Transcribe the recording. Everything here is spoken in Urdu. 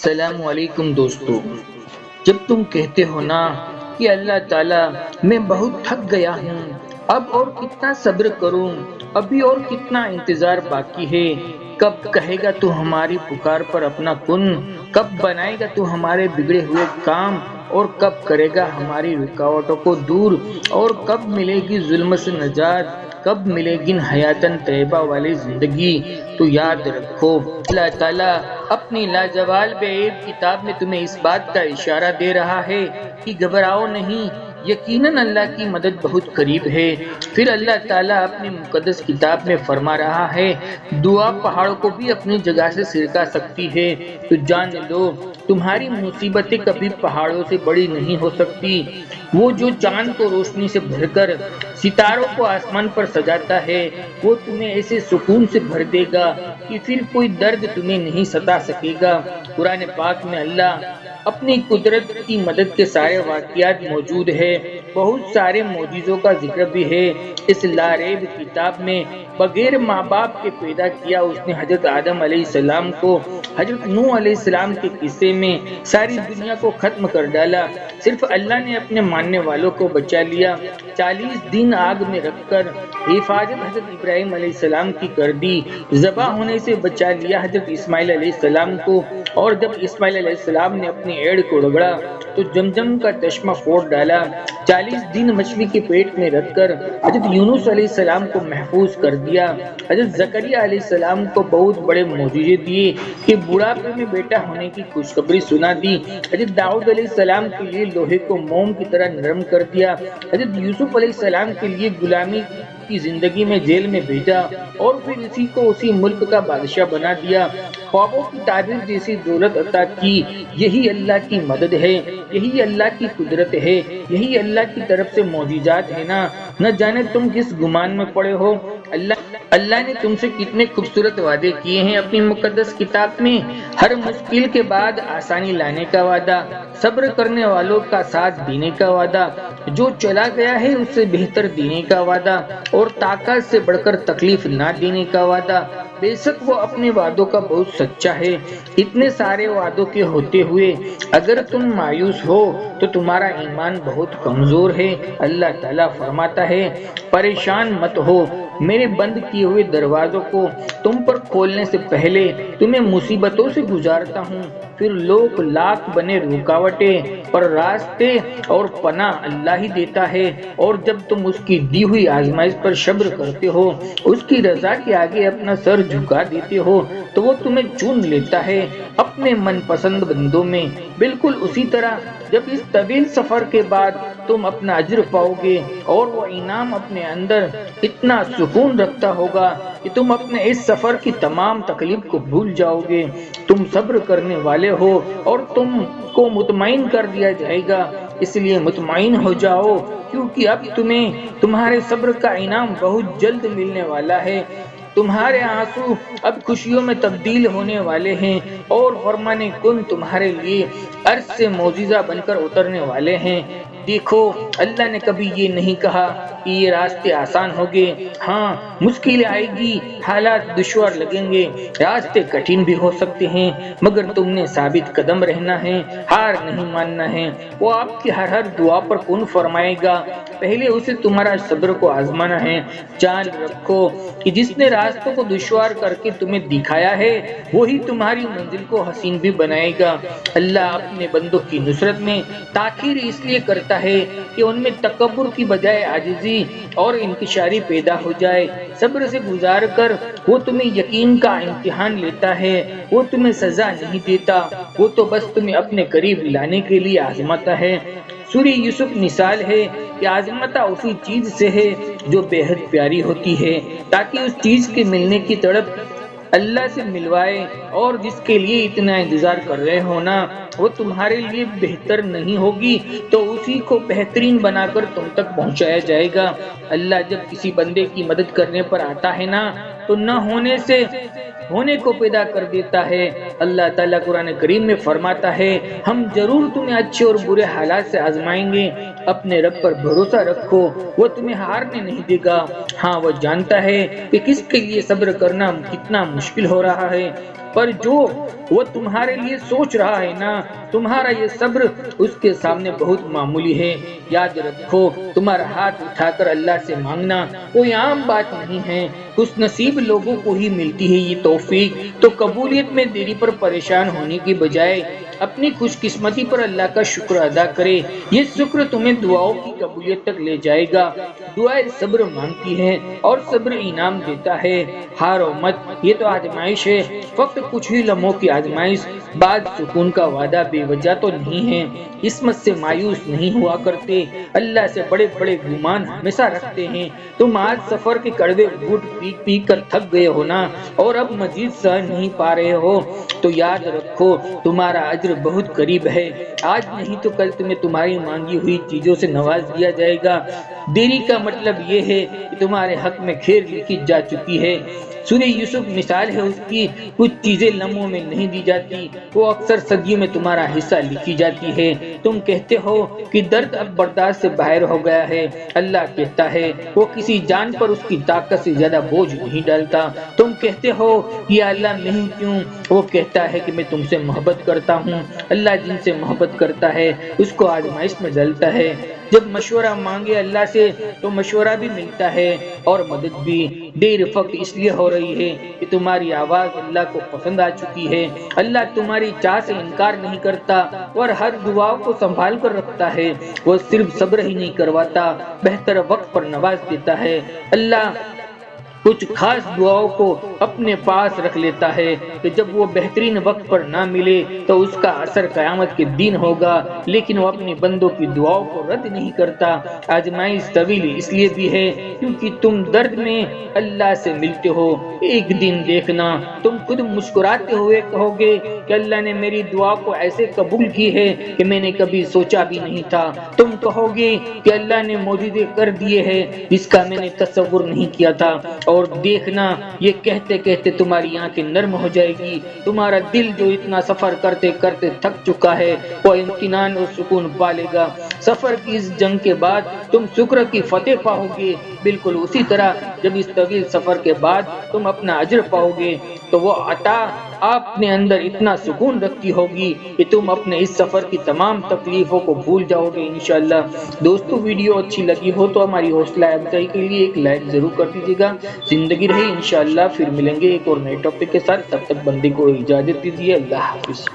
السلام علیکم دوستو، جب تم کہتے ہو نا کہ اللہ تعالیٰ میں بہت تھک گیا ہوں، اب اور کتنا صبر کروں، ابھی اور کتنا انتظار باقی ہے، کب کہے گا تو ہماری پکار پر اپنا کن، کب بنائے گا تو ہمارے بگڑے ہوئے کام، اور کب کرے گا ہماری رکاوٹوں کو دور، اور کب ملے گی ظلم سے نجات، کب ملے گی حیاتن طیبہ والی زندگی۔ تو یاد رکھو، اللہ تعالیٰ اپنی لاجوال بے عیب کتاب میں تمہیں اس بات کا اشارہ دے رہا ہے کہ گھبراؤ نہیں، یقیناً اللہ کی مدد بہت قریب ہے۔ پھر اللہ تعالیٰ اپنی مقدس کتاب میں فرما رہا ہے، دعا پہاڑوں کو بھی اپنی جگہ سے سرکا سکتی ہے، تو جان لو تمہاری مصیبتیں کبھی پہاڑوں سے بڑی نہیں ہو سکتی۔ وہ جو چاند کو روشنی سے بھر کر ستاروں کو آسمان پر سجاتا ہے، وہ تمہیں ایسے سکون سے بھر دے گا کہ پھر کوئی درد تمہیں نہیں ستا سکے گا۔ قرآن پاک میں اللہ اپنی قدرت کی مدد کے سارے واقعات موجود ہے، بہت سارے معجزوں کا ذکر بھی ہے۔ اس لاریب کتاب میں بغیر ماں باپ کے پیدا کیا اس نے حضرت آدم علیہ السلام کو حضرت نوح علیہ السلام کے قصے میں ساری دنیا کو ختم کر ڈالا، صرف اللہ نے اپنے ماننے والوں کو بچا لیا۔ 40 دن آگ میں رکھ کر حفاظت حضرت ابراہیم علیہ السلام کی کر دی، ذبح ہونے سے بچا لیا حضرت اسماعیل علیہ السلام کو، اور جب اسماعیل علیہ السلام نے اپنی ایڑ کو رگڑا تو جمجم کا چشمہ پھوڑ ڈالا۔ 40 دن مچھلی کے پیٹ میں رکھ کر حضرت یونس علیہ السلام کو محفوظ کر دیا۔ حضرت زکریا علیہ السلام کو بہت بڑے معجزے دیے کہ بڑھاپے میں بیٹا ہونے کی خوشخبری سنا دی۔ حضرت داؤد علیہ السلام کے لیے لوہے کو موم کی طرح نرم کر دیا۔ حضرت یوسف علیہ السلام کے لیے غلامی کی زندگی میں جیل میں بھیجا، اور پھر اسی کو اسی ملک کا بادشاہ بنا دیا۔ خوابوں کی تعبیر جیسی دولت عطا کی۔ یہی اللہ کی مدد ہے، یہی اللہ کی قدرت ہے، یہی اللہ کی طرف سے معجزات ہے نا۔ نہ جانے تم کس گمان میں پڑے ہو۔ اللہ نے تم سے کتنے خوبصورت وعدے کیے ہیں اپنی مقدس کتاب میں۔ ہر مشکل کے بعد آسانی لانے کا وعدہ، صبر کرنے والوں کا ساتھ دینے کا وعدہ، جو چلا گیا ہے اس سے بہتر دینے کا وعدہ، اور طاقت سے بڑھ کر تکلیف نہ دینے کا وعدہ۔ بے شک وہ اپنے وعدوں کا بہت سچا ہے۔ اتنے سارے وعدوں کے ہوتے ہوئے اگر تم مایوس ہو تو تمہارا ایمان بہت کمزور ہے۔ اللہ تعالیٰ فرماتا ہے، پریشان مت ہو، میرے بند کیے ہوئے دروازوں کو تم پر کھولنے سے پہلے تمہیں مصیبتوں سے گزارتا ہوں، پھر لوگ لاکھ بنے رکاوٹیں، پر راستے اور پناہ اللہ ہی دیتا ہے۔ اور جب تم اس کی دی ہوئی آزمائش پر صبر کرتے ہو، اس کی رضا کے آگے اپنا سر جھکا دیتے ہو، تو وہ تمہیں چن لیتا ہے اپنے من پسند بندوں میں، بالکل اسی طرح جب اس طویل سفر کے بعد تم اپنا اجر پاؤ گے، اور وہ انعام اپنے اندر اتنا سکون رکھتا ہوگا کہ تم اپنے اس سفر کی تمام تکلیف کو بھول جاؤ گے۔ تم صبر کرنے والے ہو اور تم کو مطمئن کر دیا جائے گا، اس لیے مطمئن ہو جاؤ، کیونکہ اب تمہیں تمہارے صبر کا انعام بہت جلد ملنے والا ہے۔ تمہارے آنسو اب خوشیوں میں تبدیل ہونے والے ہیں، اور فرمانے کن تمہارے لیے عرش سے معجزہ بن کر اترنے والے ہیں۔ دیکھو، اللہ نے کبھی یہ نہیں کہا کہ یہ راستے آسان ہوگے۔ ہاں، مشکلیں آئے گی، حالات دشوار لگیں گے، راستے کٹھن بھی ہو سکتے ہیں، مگر تم نے ثابت قدم رہنا ہے، ہار نہیں ماننا ہے۔ وہ آپ کی ہر دعا پر کن فرمائے گا، پہلے اسے تمہارا صبر کو آزمانا ہے۔ جان رکھو کہ جس نے راستوں کو دشوار کر کے تمہیں دکھایا ہے، وہی تمہاری منزل کو حسین بھی بنائے گا۔ اللہ اپنے بندوں کی نصرت میں تاخیر اس لیے کرتا ہے کہ ان میں تکبر کی بجائے عاجزی اور انکساری پیدا ہو جائے۔ صبر سے گزار کر وہ تمہیں یقین کا امتحان لیتا ہے، وہ تمہیں سزا نہیں دیتا، وہ تو بس تمہیں اپنے قریب لانے کے لیے آزماتا ہے۔ سورہ یوسف مثال ہے کہ آزماتا اسی چیز سے ہے جو بے حد پیاری ہوتی ہے، تاکہ اس چیز کے ملنے کی تڑپ اللہ سے ملوائے، اور جس کے لیے اتنا انتظار کر رہے ہو نا، وہ تمہارے لیے بہتر نہیں ہوگی، تو اسی کو بہترین بنا کر تم تک پہنچایا جائے گا۔ اللہ جب کسی بندے کی مدد کرنے پر آتا ہے نا، تو نہ ہونے سے ہونے کو پیدا کر دیتا ہے۔ اللہ تعالیٰ قرآن کریم میں فرماتا ہے ہم ضرور تمہیں اچھے اور برے حالات سے آزمائیں گے، اپنے رب پر بھروسہ رکھو، وہ تمہیں ہارنے نہیں دے گا۔ ہاں وہ جانتا ہے کہ کس کے لیے صبر کرنا کتنا مشکل ہو رہا ہے، پر جو وہ تمہارے لیے سوچ رہا ہے نا، تمہارا یہ صبر اس کے سامنے بہت معمولی ہے۔ یاد رکھو تمہارا ہاتھ اٹھا کر اللہ سے مانگنا کوئی عام بات نہیں ہے، خوش نصیب لوگوں کو ہی ملتی ہے یہ توفیق۔ تو قبولیت میں دیری پر پریشان ہونے کی بجائے اپنی خوش قسمتی پر اللہ کا شکر ادا کرے، یہ شکر تمہیں دعاؤں کی قبولیت تک لے جائے گا۔ دعائیں صبر مانگتی ہے اور صبر انعام دیتا ہے۔ ہارو مت، یہ تو آزمائش ہے، فقط کچھ ہی لمحوں کی آزمائش، بعد سکون کا وعدہ بے وجہ تو نہیں ہے۔ قسمت سے مایوس نہیں ہوا کرتے، اللہ سے بڑے بڑے گمان ہمیشہ رکھتے ہیں۔ تم آج سفر کے کڑوے گھوٹ پی کر تھک گئے ہو نا، اور اب مزید سہ نہیں پا رہے ہو، تو یاد رکھو تمہارا اجر بہت قریب ہے۔ آج نہیں تو کل تمہیں تمہاری مانگی ہوئی چیزوں سے نواز دیا جائے گا۔ دیری کا مطلب یہ ہے کہ تمہارے حق میں خیر لکھی جا چکی ہے۔ سورہ یوسف مثال ہے اس کی، کچھ چیزیں لمحوں میں نہیں دی جاتی، وہ اکثر صدیوں میں تمہارا حصہ لکھی جاتی ہے۔ تم کہتے ہو کہ درد اب برداشت سے باہر ہو گیا ہے، اللہ کہتا ہے وہ کسی جان پر اس کی طاقت سے زیادہ بوجھ نہیں ڈالتا۔ تم کہتے ہو کہ اللہ نہیں کیوں، وہ کہتا ہے کہ میں تم سے محبت کرتا ہوں۔ اللہ جن سے محبت کرتا ہے اس کو آزمائش میں ڈالتا ہے۔ جب مشورہ مانگے اللہ سے تو مشورہ بھی ملتا ہے اور مدد بھی۔ دیر فقط اس لیے ہو رہی ہے کہ تمہاری آواز اللہ کو پسند آ چکی ہے۔ اللہ تمہاری چاہ سے انکار نہیں کرتا اور ہر دعا کو سنبھال کر رکھتا ہے۔ وہ صرف صبر ہی نہیں کرواتا، بہتر وقت پر نواز دیتا ہے۔ اللہ کچھ خاص دعاؤں کو اپنے پاس رکھ لیتا ہے کہ جب وہ بہترین وقت پر نہ ملے تو اس کا اثر قیامت کے دن ہوگا، لیکن وہ اپنی بندوں کی دعاؤں کو رد نہیں کرتا۔ آزمائش طویل اس لیے بھی ہے کیونکہ تم درد میں اللہ سے ملتے ہو۔ ایک دن دیکھنا تم خود مسکراتے ہوئے کہو گے کہ اللہ نے میری دعا کو ایسے قبول کی ہے کہ میں نے کبھی سوچا بھی نہیں تھا۔ تم کہو گے کہ اللہ نے معجزے کر دیے ہیں جس کا میں نے تصور نہیں کیا تھا، اور دیکھنا یہ کہتے کہتے تمہاری آنکھیں نرم ہو جائے گی۔ تمہارا دل جو اتنا سفر کرتے کرتے تھک چکا ہے وہ اطمینان اور سکون پالے گا۔ سفر کی اس جنگ کے بعد تم شکر کی فتح پاؤ گے، بالکل اسی طرح جب اس طویل سفر کے بعد تم اپنا اجر پاؤ گے تو وہ عطا اپنے اندر اتنا سکون رکھتی ہوگی کہ تم اپنے اس سفر کی تمام تکلیفوں کو بھول جاؤ گے انشاءاللہ۔ دوستو ویڈیو اچھی لگی ہو تو ہماری حوصلہ افزائی کے لیے ایک لائک ضرور کر دیجیے گا۔ زندگی رہے انشاءاللہ، پھر ملیں گے ایک اور نئے ٹاپک کے ساتھ، تب تک بندے کو اجازت دیجیے۔ اللہ حافظ۔